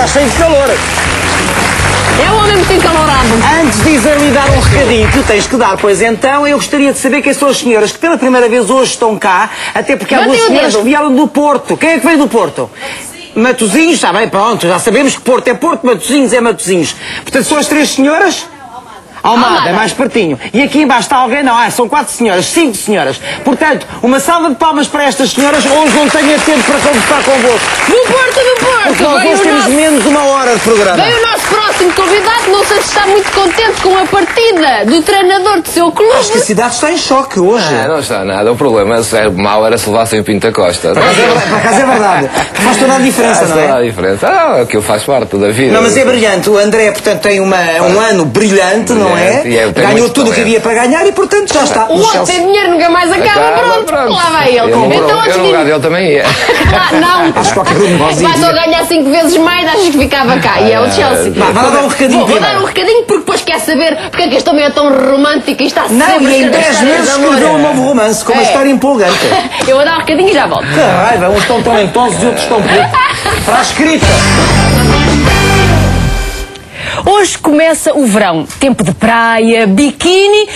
está cheio de calor. É um homem muito encalorado. Antes de ir ali dar um recadinho que tens que dar, pois então, eu gostaria de saber quem são as senhoras que pela primeira vez hoje estão cá, até porque há duas senhoras que vieram do Porto. Quem é que veio do Porto? Matosinhos, está bem, pronto, já sabemos que Porto é Porto, Matosinhos é Matosinhos. Portanto, são as 3 senhoras? Almada, é mais pertinho. E aqui embaixo está alguém? Não, são 4 senhoras, 5 senhoras. Portanto, uma salva de palmas para estas senhoras, hoje não tenho tempo para conversar convosco. Do Porto! Porque nós hoje temos menos uma hora de programa. Veio o nosso próximo convidado, não sei se está muito contente com a partida do treinador do seu clube. Acho que a cidade está em choque hoje. Não está nada, o problema mau era se levassem o Pinto da Costa. Por acaso é verdade. Faz toda a diferença, não é? Faz toda a diferença. Aquilo faz parte da vida. Não, mas é brilhante. O André, portanto, tem um ano brilhante, não é? Ganhou tudo o que havia para ganhar e, portanto, já está. O outro tem dinheiro, nunca mais acaba, pronto. Lá vai ele. Eu no lugar dele também ia. Não. Acho que qualquer um vai só ganhar 5 vezes mais, achas que ficava cá. E é o Chelsea. Vai dar um recadinho. Vou dar um recadinho porque depois quer saber porque é que este homem é tão romântico e está sempre a escrever. Não, e em 10 meses escreveu um novo romance com uma história empolgante. Eu vou dar um recadinho e já volto. Que raiva, uns estão talentosos e outros estão para a escrita. Hoje começa o verão, tempo de praia, biquíni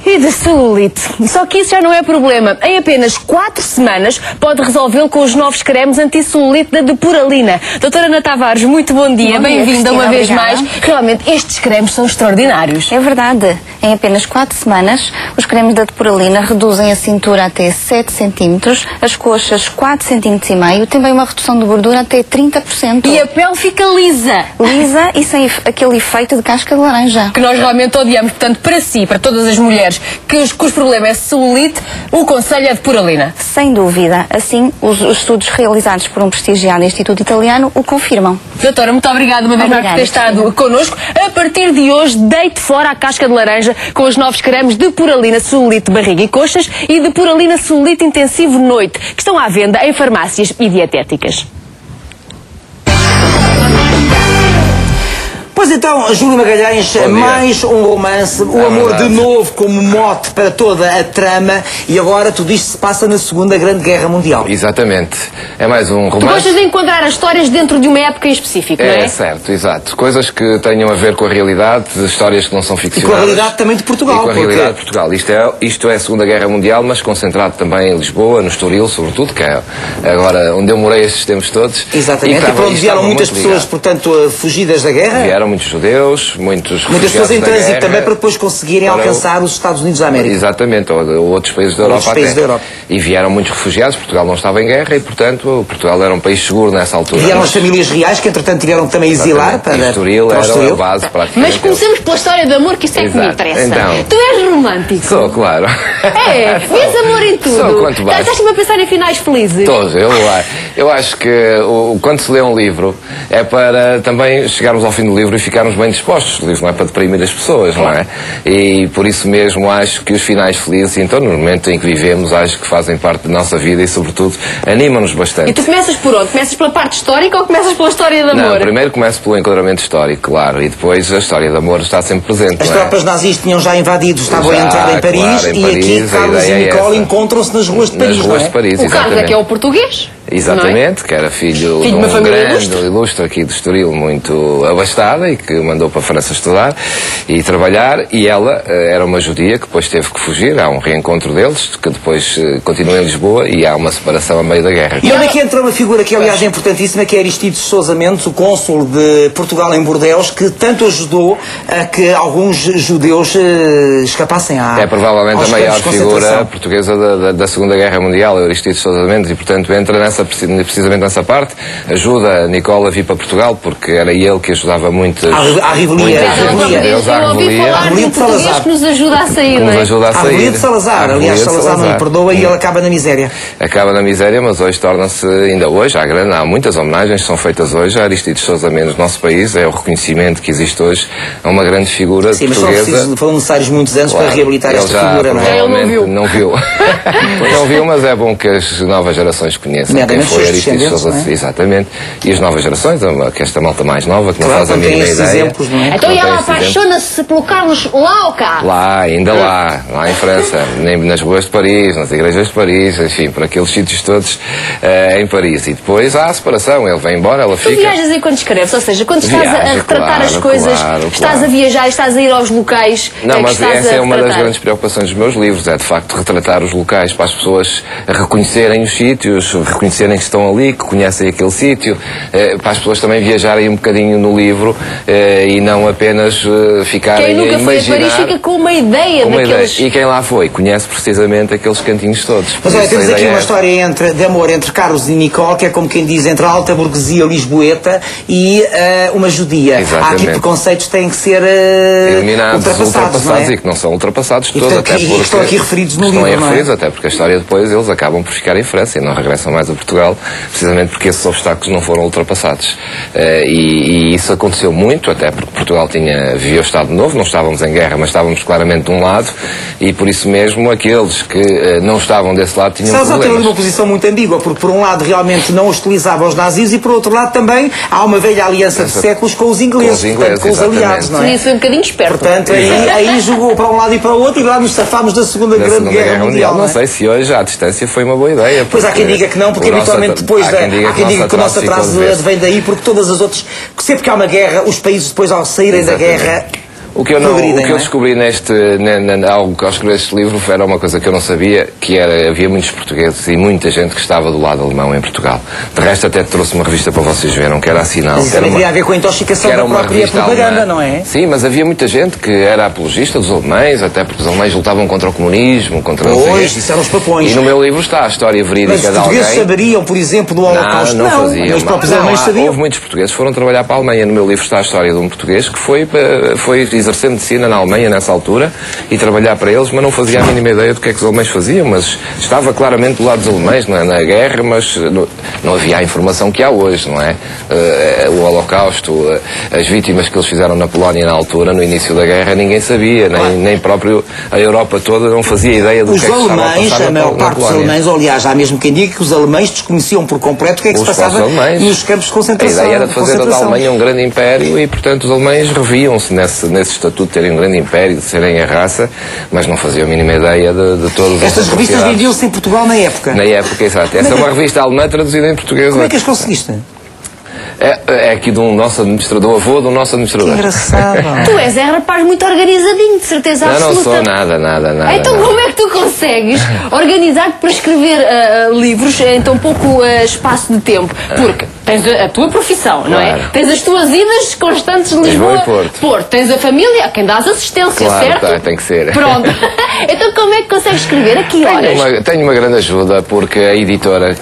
e de celulite. Só que isso já não é problema. Em apenas 4 semanas pode resolvê-lo com os novos cremes anti-celulite da Depuralina. Doutora Ana Tavares, muito bom dia, bem-vinda uma vez mais. Realmente estes cremes são extraordinários. É verdade. Em apenas 4 semanas, os cremes da Depuralina reduzem a cintura até 7 cm, as coxas 4,5 cm, também uma redução de gordura até 30%. E a pele fica lisa. Lisa e sem aquele efeito de casca de laranja. Que nós realmente odiamos. Portanto, para si, para todas as mulheres cujo problema é celulite, o conselho é Depuralina. Sem dúvida. Assim, os estudos realizados por um prestigiado instituto italiano o confirmam. Doutora, muito obrigada uma vez mais por ter estado connosco. A partir de hoje, deite fora a casca de laranja com os novos cremes Depuralina Celulite Barriga e Coxas e Depuralina Celulite Intensivo Noite, que estão à venda em farmácias e dietéticas. Pois então, Júlio Magalhães, mais um romance, o amor de novo como mote para toda a trama, e agora tudo isto se passa na Segunda Grande Guerra Mundial. Exatamente. É mais um romance. Tu gostas de encontrar as histórias dentro de uma época em específico, não é? É, certo, exato. Coisas que tenham a ver com a realidade, histórias que não são ficcionadas. E com a realidade também de Portugal. E com a realidade de Portugal. Isto é a Segunda Guerra Mundial, mas concentrado também em Lisboa, no Estoril, sobretudo, que é agora onde eu morei estes tempos todos. Exatamente. E para onde vieram muitas pessoas, portanto, fugidas da guerra. Vieram muitos judeus, muitas pessoas em trânsito também para depois conseguirem alcançar os Estados Unidos da América. Exatamente, ou outros países da Europa até. E vieram muitos refugiados, Portugal não estava em guerra e, portanto, Portugal era um país seguro nessa altura. Vieram as famílias reais que, entretanto, tiveram que também exilar para o Estoril era a base praticamente. Mas comecemos pela história de amor, que isso é que me interessa. Então, tu és romântico. Sou, claro. É, vês amor em tudo. Sou quanto basta. Estás-me a pensar em finais felizes? Todos. Eu acho que quando se lê um livro é para também chegarmos ao fim do livro e ficarmos bem dispostos. O livro não é para deprimir as pessoas, não é? E por isso mesmo acho que os finais felizes, então no momento em que vivemos, acho que fazem parte da nossa vida e sobretudo animam-nos bastante. E tu começas por onde? Começas pela parte histórica ou começas pela história de amor? Não, primeiro começo pelo enquadramento histórico, claro, e depois a história de amor está sempre presente. As tropas nazis tinham já invadido, estavam a entrar em Paris, e aqui Carlos e Nicole encontram-se nas ruas de Paris, nas ruas de Paris, o Carlos é que é o português. Exatamente, que era filho de um grande ilustre aqui do Estoril, muito abastada e que mandou para a França estudar e trabalhar, e ela era uma judia que depois teve que fugir, há um reencontro deles, que depois continua em Lisboa e há uma separação a meio da guerra. E onde é que entra uma figura que aliás é importantíssima, que é Aristides Sousa Mendes, o cônsul de Portugal em Bordeus, que tanto ajudou a que alguns judeus escapassem à... É provavelmente a maior figura portuguesa da Segunda Guerra Mundial, Aristides Sousa Mendes, e portanto entra precisamente nessa parte, ajuda a Nicole a vir para Portugal, porque era ele que ajudava muito à revelia. Eu ouvi falar de um português que nos ajuda a sair, não é? A revelia de Salazar. Aliás, Salazar não perdoa e ele acaba na miséria. Acaba na miséria, mas hoje torna-se, ainda hoje, há muitas homenagens que são feitas hoje a Aristides Sousa Mendes no nosso país, é o reconhecimento que existe hoje a uma grande figura portuguesa. Mas foram necessários muitos anos para reabilitar esta figura, não é? Não viu. Não viu, mas é bom que as novas gerações conheçam. nomeadamente quem foi os descendentes, não é? Exatamente. E as novas gerações, que esta malta mais nova, que não faz a mínima ideia. Exemplos, não é? Então, e ela apaixona-se pelo Carlos lá ou cá? Lá em França, nas ruas de Paris, nas igrejas de Paris, enfim, por aqueles sítios todos em Paris. E depois há a separação, ele vem embora, ela fica... Tu viajas enquanto escreves, ou seja, quando estás a retratar as coisas, estás a viajar, estás a ir aos locais... Não, mas essa é uma das grandes preocupações dos meus livros, é de facto retratar os locais para as pessoas reconhecerem os sítios, reconhecerem que estão ali, que conhecem aquele sítio, para as pessoas também viajarem um bocadinho no livro e não apenas ficarem a imaginar... Quem nunca foi a Paris fica com uma ideia daqueles... E quem lá foi conhece precisamente aqueles cantinhos todos. Mas olha, temos aqui uma história de amor entre Carlos e Nicole, que é como quem diz, entre a alta burguesia lisboeta e uma judia. Exatamente. Há aqui preconceitos que têm que ser ultrapassados, não é? E que não são ultrapassados todos, até porque estão aqui referidos no livro, estão referidos, até porque a história depois eles acabam por ficar em França e não regressam mais a Portugal, precisamente porque esses obstáculos não foram ultrapassados. E isso aconteceu muito, até porque Portugal vivia o Estado Novo, não estávamos em guerra, mas estávamos claramente de um lado, e por isso mesmo aqueles que não estavam desse lado tinham problemas. Tem uma posição muito ambígua, porque por um lado realmente não hostilizava os nazis e por outro lado também há uma velha aliança de séculos com os ingleses, portanto, com os aliados, não é? Isso foi um bocadinho esperto. Portanto, aí jogou para um lado e para o outro e lá nos safámos da Segunda Grande Guerra Mundial. Não sei se hoje à distância foi uma boa ideia. Pois há quem diga que não, porque habitualmente depois há quem diga que o nosso atraso vem daí, porque todas as outras, sempre que há uma guerra, os países depois ao saírem da guerra... O que eu descobri ao escrever este livro era uma coisa que eu não sabia, que havia muitos portugueses e muita gente que estava do lado alemão em Portugal. De resto até trouxe uma revista para vocês verem, que era a Sinal. Mas isso também tinha a ver com a intoxicação da própria propaganda, não é? Sim, mas havia muita gente que era apologista dos alemães, até porque os alemães lutavam contra o comunismo, contra... Pois, isso eram os papões. E no meu livro está a história verídica de alguém... Mas os portugueses saberiam, por exemplo, do Holocausto? Não faziam. Os próprios alemães sabiam. Houve muitos portugueses que foram trabalhar para a Alemanha. No meu livro está a história de um português que foi exercer medicina na Alemanha nessa altura e trabalhar para eles, mas não fazia a mínima ideia do que é que os alemães faziam, mas estava claramente do lado dos alemães na guerra, mas não havia a informação que há hoje, não é? O Holocausto, as vítimas que eles fizeram na Polónia na altura, no início da guerra, ninguém sabia, nem próprio a Europa toda não fazia ideia do que é que estava a passar a maior parte dos alemães, aliás, há mesmo quem diga que os alemães desconheciam por completo o que é que se passava nos campos de concentração. A ideia era de fazer da Alemanha um grande império e, portanto, os alemães reviam-se nesse estatuto de terem um grande império, de serem a raça, mas não faziam a mínima ideia de todos. Estas revistas vendiam-se em Portugal na época? Na época, exato. Essa é uma revista alemã traduzida em português. Como é que as conseguiste? É aqui de um nosso administrador, avô do nosso administrador. Que engraçado. Tu és rapaz muito organizadinho, de certeza absoluta. Não sou nada. Então como é que tu consegues organizar-te para escrever livros em tão pouco espaço de tempo? Porque tens a tua profissão, não é? Tens as tuas idas constantes de Lisboa e Porto. Tens a família, a quem dás assistência, certo? Claro, tem que ser. Pronto. Então como é que consegues escrever? A que horas? Tenho uma grande ajuda, porque a editora,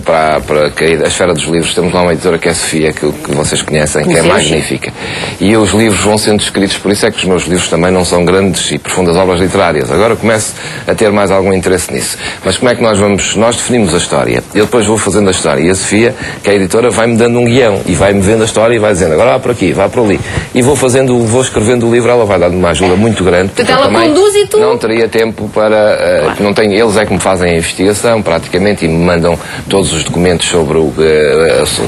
para a Esfera dos Livros, temos lá uma editora que é a Sofia, que vocês conhecem, que é magnífica. E os livros vão sendo escritos, por isso é que os meus livros também não são grandes e profundas obras literárias. Agora começo a ter mais algum interesse nisso. Mas como é que nós definimos a história? Eu depois vou fazendo a história e a Sofia, que é a editora, vai-me dando um guião e vai-me vendo a história e vai dizendo agora vá por aqui, vá por ali. E vou escrevendo o livro, ela vai dar-me uma ajuda muito grande. Portanto, ela conduz e tu... Não teria tempo para... não tenho, eles é que me fazem a investigação, praticamente, e me mandam todos os documentos sobre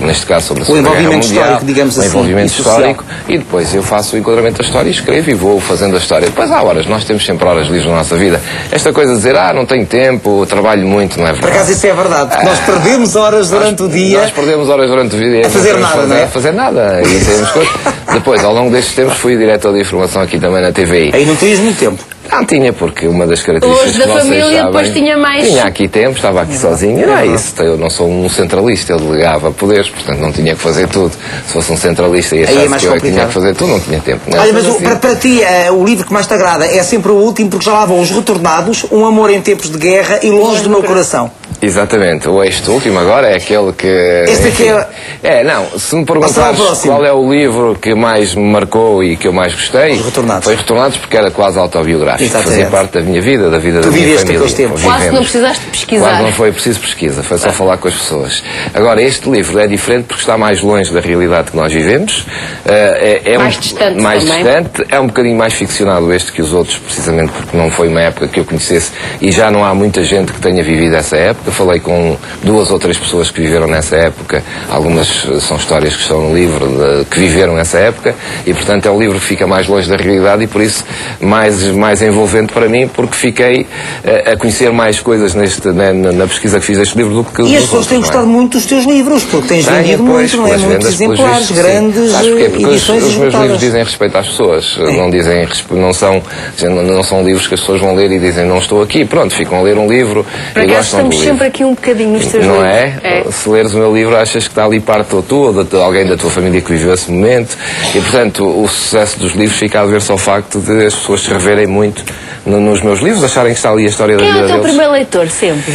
neste caso, sobre a Segunda Guerra Mundial, histórico, digamos assim, envolvimento histórico, e depois eu faço o enquadramento da história e escrevo e vou fazendo a história. Depois há horas, nós temos sempre horas livres na nossa vida. Esta coisa de dizer, não tenho tempo, trabalho muito, não é verdade? Por acaso isso é verdade, nós perdemos horas durante o dia. Nós perdemos horas durante o dia a fazer nada, não é? A fazer nada. E temos coisas. Depois, ao longo destes tempos, fui diretor de informação aqui também na TVI. Aí não tinhas muito tempo. Não tinha, porque uma das características hoje da família depois tinha mais... Tinha aqui tempo, estava aqui sozinho, e não é isso. Eu não sou um centralista, eu delegava poderes, portanto não tinha que fazer tudo. Se fosse um centralista e achasse que eu tinha que fazer tudo, não tinha tempo. Olha, mas para ti, o livro que mais te agrada é sempre o último, porque já lá vão Os Retornados, Um Amor em Tempos de Guerra e Longe do Meu Coração. Exatamente, este último agora é aquele que... Este aqui se me perguntares qual é o livro que mais me marcou e que eu mais gostei, Os Retornados. Foi Retornados, porque era quase autobiográfico. Fazia parte da minha vida, da vida da minha família. Quase não precisaste pesquisar. Quase não foi preciso pesquisa, foi só falar com as pessoas. Agora, este livro é diferente porque está mais longe da realidade que nós vivemos. Mais distante. É um bocadinho mais ficcionado este que os outros, precisamente porque não foi uma época que eu conhecesse e já não há muita gente que tenha vivido essa época. falei com 2 ou 3 pessoas que viveram nessa época. Algumas são histórias que estão no livro, que viveram nessa época, e portanto é um livro que fica mais longe da realidade e por isso mais envolvente para mim, porque fiquei a conhecer mais coisas na pesquisa que fiz deste livro do que E as pessoas têm gostado muito dos teus livros, porque tens vendido muito, não é? Muitos exemplares, grandes edições. Os meus livros dizem respeito às pessoas, não são livros que as pessoas vão ler e dizem não estou aqui, pronto, ficam a ler um livro para e cá gostam do livro. estamos sempre aqui um bocadinho nos teus não livros. É? Se leres o meu livro achas que está ali parte ou tu ou de alguém da tua família que viveu esse momento, e portanto o sucesso dos livros fica a ver-se ao facto de as pessoas se reverem muito nos meus livros, acharem que está ali a história da vida deles. Quem é o teu primeiro leitor, sempre?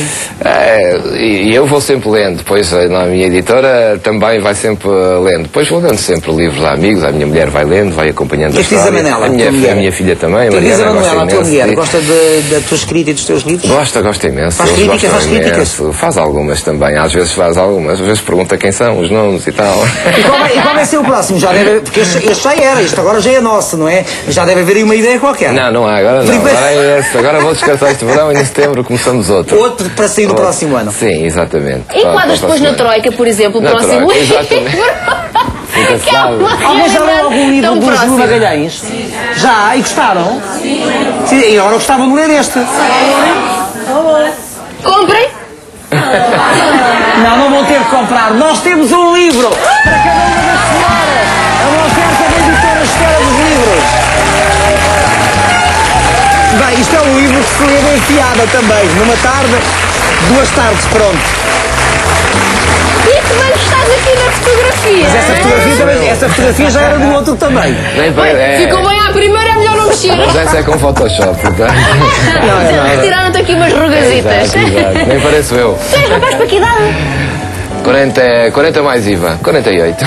E eu vou sempre lendo, depois na minha editora também vai sempre lendo, depois vou lendo sempre livros a amigos, a minha mulher vai lendo, vai acompanhando a história. A minha filha também, a Mariana, a tua mulher gosta da tua escrita e dos teus livros? Gosta imenso. Faz críticas? Faz algumas também, às vezes faz algumas, às vezes pergunta quem são os nomes e tal. E qual vai ser o próximo? Já deve, porque este já era, isto agora já é nosso, não é? Já deve haver aí uma ideia qualquer. Não há, agora não. Agora vou descartar este verão e em setembro começamos outro. Outro para sair no próximo ano. Sim, exatamente. Enquadras depois na Troika, por exemplo, o próximo ano. Exatamente. Alguém já leu algum livro do Júlio Magalhães? Já? E gostaram? Sim. E agora gostavam de ler este. Comprem! Não vão ter que comprar. Nós temos um livro para cada uma das senhoras. É uma oferta da editora Esfera dos Livros. Bem, isto é um livro que se lê bem enfiada também. Numa tarde, 2 tardes, pronto. E também estás aqui na fotografia. Mas essa fotografia já era do outro também. Ficou bem à primeira, é melhor não mexer. Mas essa é com Photoshop, portanto. Retiraram-te aqui umas rugasitas. Exato. Nem pareço eu. Tu és rapaz para que idade? 40 mais IVA. 48.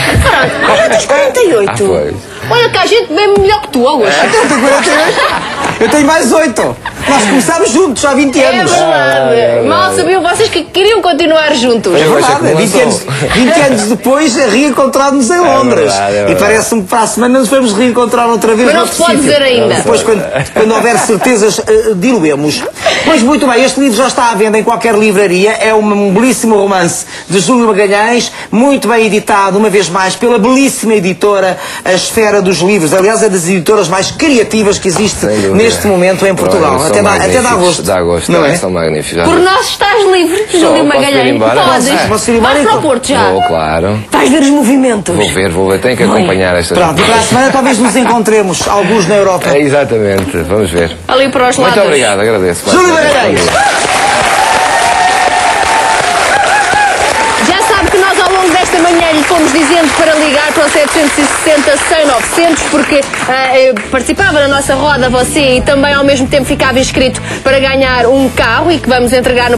Tens 48? Pois. Olha que a gente bebe melhor que tu hoje. Eu tenho 48. Eu tenho mais 8. Nós começámos juntos há 20 anos. É verdade. Mal sabiam vocês que queriam continuar juntos. É verdade. 20 anos depois, reencontramos-nos em Londres. verdade. E parece-me que para a semana nos vamos reencontrar outra vez. Mas não se pode dizer ainda. Depois, quando houver certezas, diluemos. Pois muito bem, este livro já está à venda em qualquer livraria. É um belíssimo romance de Júlio Magalhães, muito bem editado, uma vez mais, pela belíssima editora A Esfera dos Livros. Aliás, é das editoras mais criativas que existe neste momento em Portugal. Até dá gosto. Dá gosto, não é? São magníficos. Por nós estás livre, Júlio Magalhães. Podes ir embora. Vais para o Porto já. Vou, claro. Vais ver os movimentos. Vou ver. Tenho que acompanhar estas Pronto, e para a semana talvez nos encontremos, alguns na Europa. Exatamente, vamos ver. Ali para os lados. Muito obrigado, agradeço. Júlio Magalhães. Já sabe que nós ao longo desta manhã lhe fomos dizendo para ligar para o 760-100-900 porque participava na nossa roda você e também ao mesmo tempo ficava inscrito para ganhar um carro e que vamos entregar no